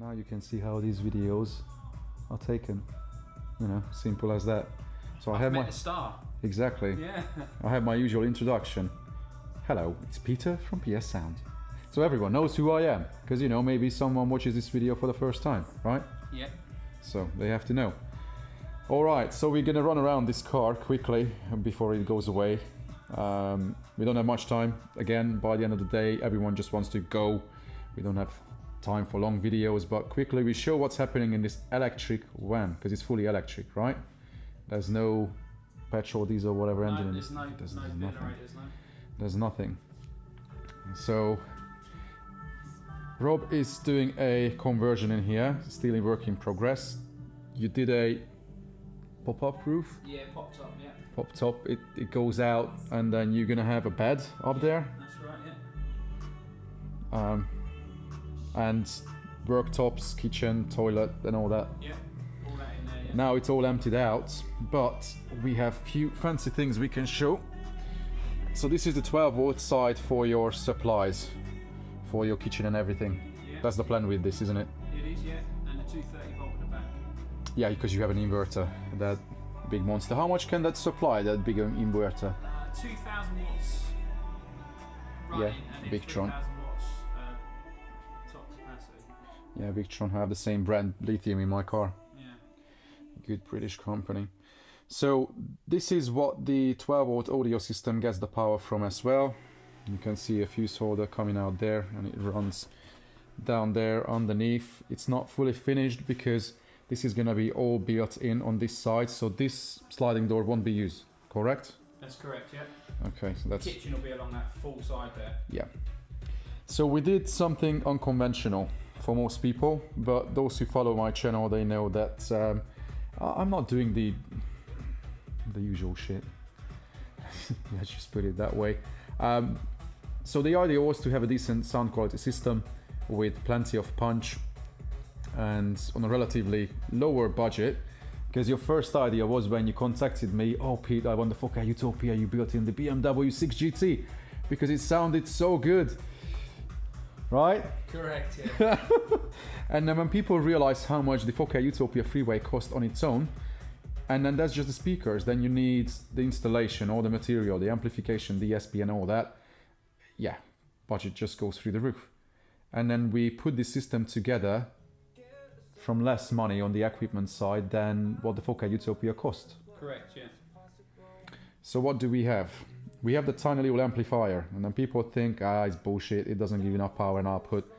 Now you can see how these videos are taken. You know, simple as that. So I have my star. Exactly. Yeah. I have my usual introduction. Hello, it's Peter from PS Sound. So everyone knows who I am, because you know, maybe someone watches this video for the first time, right? Yeah. So they have to know. Alright, so we're gonna run around this car quickly before it goes away. We don't have much time. Again, by the end of the day, everyone just wants to go. We don't have time for long videos, but quickly we show what's happening in this electric van, because it's fully electric, right? There's no petrol, diesel, whatever engine. There's no generators, no. There's nothing. So Rob is doing a conversion in here, still in work in progress. You did a pop-up roof? Yeah, pop top, yeah. Pop top, it goes out, and then you're gonna have a bed up there. That's right, yeah. And worktops, kitchen, toilet, and all that. Yeah, all that in there, yeah. Now it's all emptied out, but we have few fancy things we can show. So this is the 12-volt side for your supplies, for your kitchen and everything. Yeah. That's the plan with this, isn't it? It is, yeah, and the 230-volt at the back. Yeah, because you have an inverter, that big monster. How much can that supply, that big inverter? 2,000 watts running, and Big 3,000 Tron. watts top capacity. Yeah, Victron have the same brand lithium in my car. Yeah. Good British company. So this is what the 12-volt audio system gets the power from as well. You can see a fuse holder coming out there, and it runs down there underneath. It's not fully finished because this is going to be all built in on this side, so this sliding door won't be used, correct? That's correct, yeah. Okay, so that's... The kitchen will be along that full side there. Yeah. So we did something unconventional for most people, but those who follow my channel, they know that I'm not doing the usual shit. Let's just put it that way. So the idea was to have a decent sound quality system with plenty of punch and on a relatively lower budget, because your first idea was when you contacted me, oh Pete, I want the 4K Utopia you built in the BMW 6 GT because it sounded so good, right? Correct, yeah. And then when people realize how much the 4K Utopia freeway cost on its own, and then that's just the speakers, then you need the installation, all the material, the amplification, the DSP and all that. Yeah, budget just goes through the roof. And then we put this system together from less money on the equipment side than what the 4K Utopia cost. Correct, yeah. So what do we have? We have the tiny little amplifier, and then people think, it's bullshit, it doesn't give enough power and output.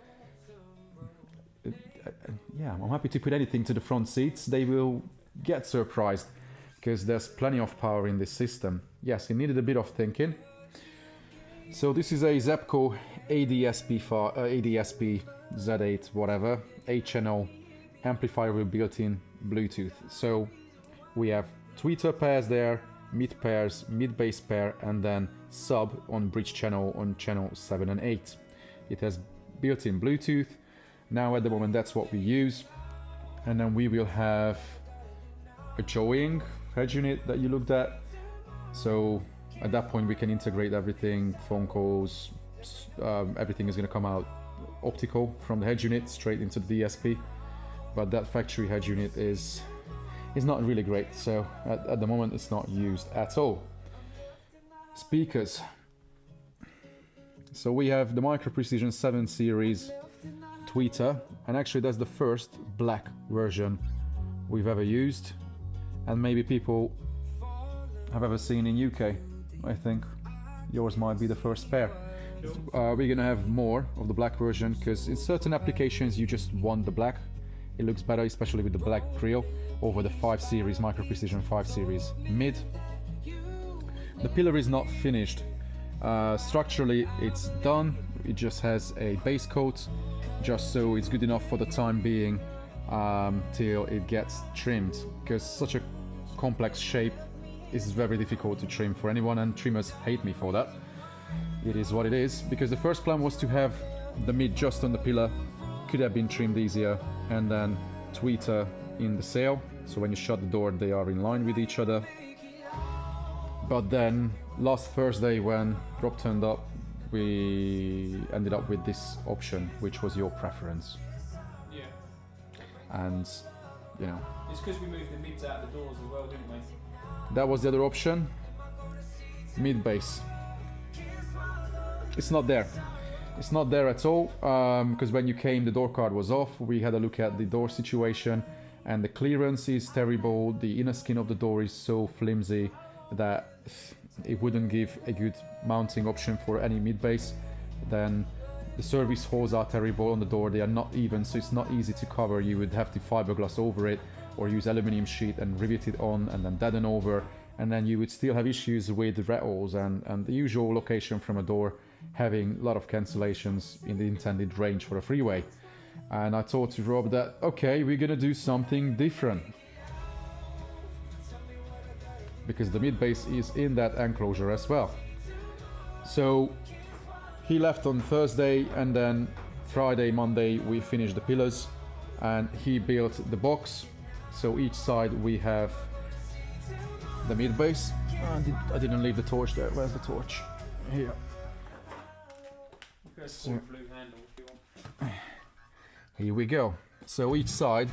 Yeah, I'm happy to put anything to the front seats. They will get surprised because there's plenty of power in this system. Yes, it needed a bit of thinking. So this is a Zapco ADSP Z8 whatever 8-channel amplifier with built-in Bluetooth. So we have tweeter pairs there, mid pairs, mid bass pair, and then sub on bridge channel on channel 7 and 8. It has built-in Bluetooth. Now at the moment that's what we use, and then we will have a joying head unit that you looked at. So at that point we can integrate everything, phone calls, everything is going to come out optical from the head unit straight into the DSP. But that factory head unit is not really great, so at the moment it's not used at all. Speakers. So we have the Micro Precision 7 series tweeter, and actually that's the first black version we've ever used, and maybe people have ever seen in UK. I think yours might be the first pair. We're gonna have more of the black version because in certain applications you just want the black. It looks better, especially with the black grill over the 5 series, Micro Precision 5 series mid. The pillar is not finished. Structurally it's done, it just has a base coat, just so it's good enough for the time being till it gets trimmed, because such a complex shape is very difficult to trim for anyone, and trimmers hate me for that. It is what it is, because the first plan was to have the mid just on the pillar, could have been trimmed easier, and then tweeter in the sail, so when you shut the door they are in line with each other. But then last Thursday when Rob turned up, we ended up with this option, which was your preference. Yeah. and you know, It's because we moved the mids out of the doors as well, didn't we? that was the other option. Mid bass. It's not there. It's not there at all, because when you came the door card was off. We had a look at the door situation, and the clearance is terrible. The inner skin of the door is so flimsy that it wouldn't give a good mounting option for any mid bass. Then the service holes are terrible on the door. They are not even, so it's not easy to cover. You would have to fiberglass over it or use aluminium sheet and rivet it on and then deaden over, and then you would still have issues with the rattles and the usual location from a door having a lot of cancellations in the intended range for a freeway. And I thought to Rob that, okay, we're gonna do something different, because the mid bass is in that enclosure as well. So he left on Thursday, and then Friday, Monday we finished the pillars, and he built the box. So each side we have the mid bass. I didn't leave the torch there. Where's the torch? Here. Go for the blue handle if you want. Here we go. So each side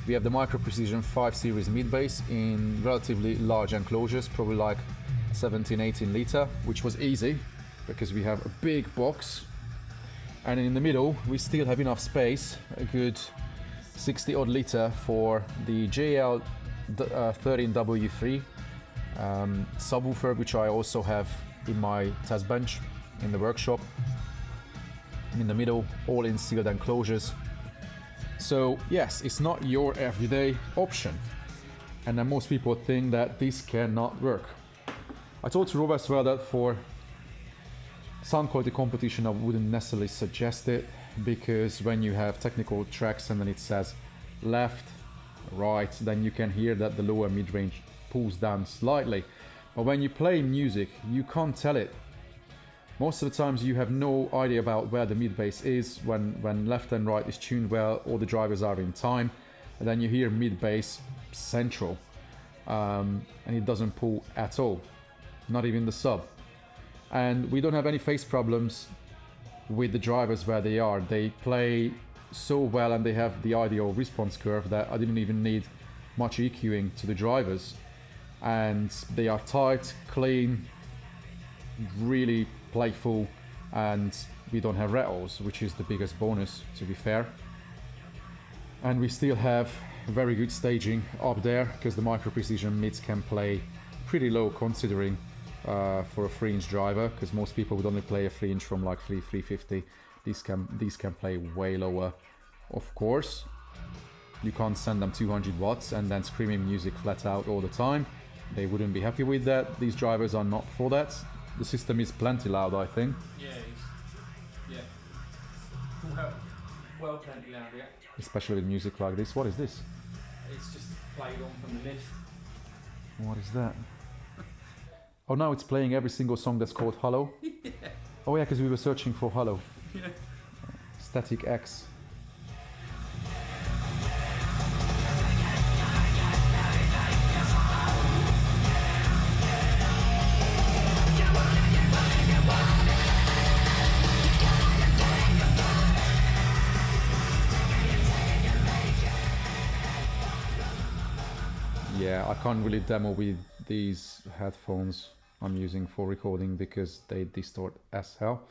we have the Micro Precision 5 Series mid bass in relatively large enclosures, probably like 17-18 liter, which was easy because we have a big box. And in the middle we still have enough space, a good 60 odd liter for the JL 13W3 subwoofer, which I also have in my test bench in the workshop. In the middle, all in sealed enclosures. So yes, it's not your everyday option, and then most people think that this cannot work. I told Rob as well that for sound quality competition I wouldn't necessarily suggest it, because when you have technical tracks and then it says left, right, then you can hear that the lower mid-range pulls down slightly. But when you play music, you can't tell it. Most of the times you have no idea about where the mid bass is when left and right is tuned well, all the drivers are in time, and then you hear mid bass central, and it doesn't pull at all, not even the sub. And we don't have any phase problems with the drivers where they are. They play so well and they have the ideal response curve that I didn't even need much EQing to the drivers, and they are tight, clean, really playful, and we don't have rattles, which is the biggest bonus, to be fair. And we still have very good staging up there, because the Micro Precision mids can play pretty low considering for a 3-inch driver, because most people would only play a 3-inch from like 350. These can play way lower. Of course, you can't send them 200 watts and then screaming music flat out all the time. They wouldn't be happy with that. These drivers are not for that. The system is plenty loud, I think. Yeah, well, plenty loud, yeah. Especially with music like this. What is this? It's just played on from the list. What is that? Oh, now it's playing every single song that's called Hello. Yeah. Oh yeah, because we were searching for Hello. Yeah. Static X. Yeah, I can't really demo with these headphones I'm using for recording because they distort as hell.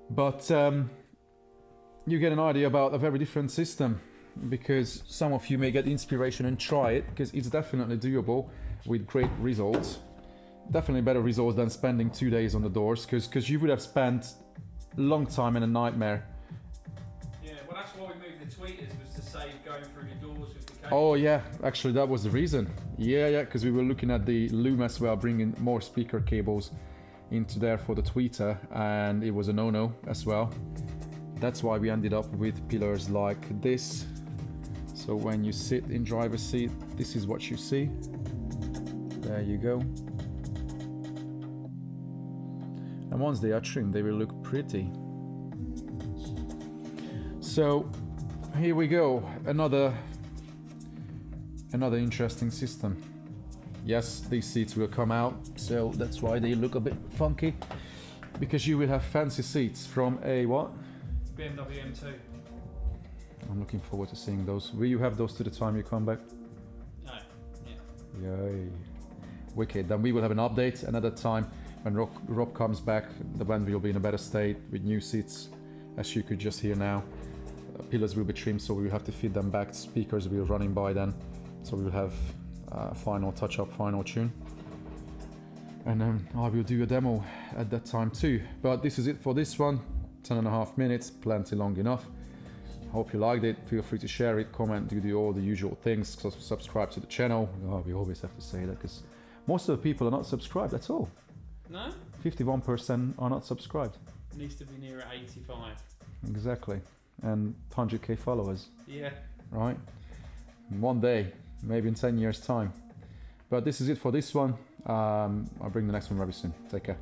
But you get an idea about a very different system, because some of you may get inspiration and try it, because it's definitely doable with great results. Definitely better results than spending 2 days on the doors, because you would have spent a long time in a nightmare. Yeah, well that's why we moved the tweeters, was to save going through the doors with the cable. Oh yeah, actually that was the reason. Yeah, because we were looking at the loom as well, bringing more speaker cables into there for the tweeter, and it was a no-no as well. That's why we ended up with pillars like this. So when you sit in driver's seat, this is what you see. There you go. And once they are trimmed, they will look pretty. So here we go, another interesting system. Yes, these seats will come out, so that's why they look a bit funky, because you will have fancy seats from a what? BMW M2. I'm looking forward to seeing those. Will you have those to the time you come back? No. Yeah. Yay. Wicked. Then we will have an update another time when Rob comes back. The band will be in a better state with new seats, as you could just hear now. Pillars will be trimmed, so we will have to feed them back. Speakers will be running by then, so we will have final touch-up, final tune. And then I will do a demo at that time too. But this is it for this one. 10.5 minutes, plenty long enough. Hope you liked it. Feel free to share it, comment, do all the usual things. Subscribe to the channel. Oh, we always have to say that because most of the people are not subscribed at all. No? 51% are not subscribed. Needs to be near 85. Exactly. And 100k followers. Yeah. Right? One day, maybe in 10 years time. But this is it for this one. I'll bring the next one very soon. Take care.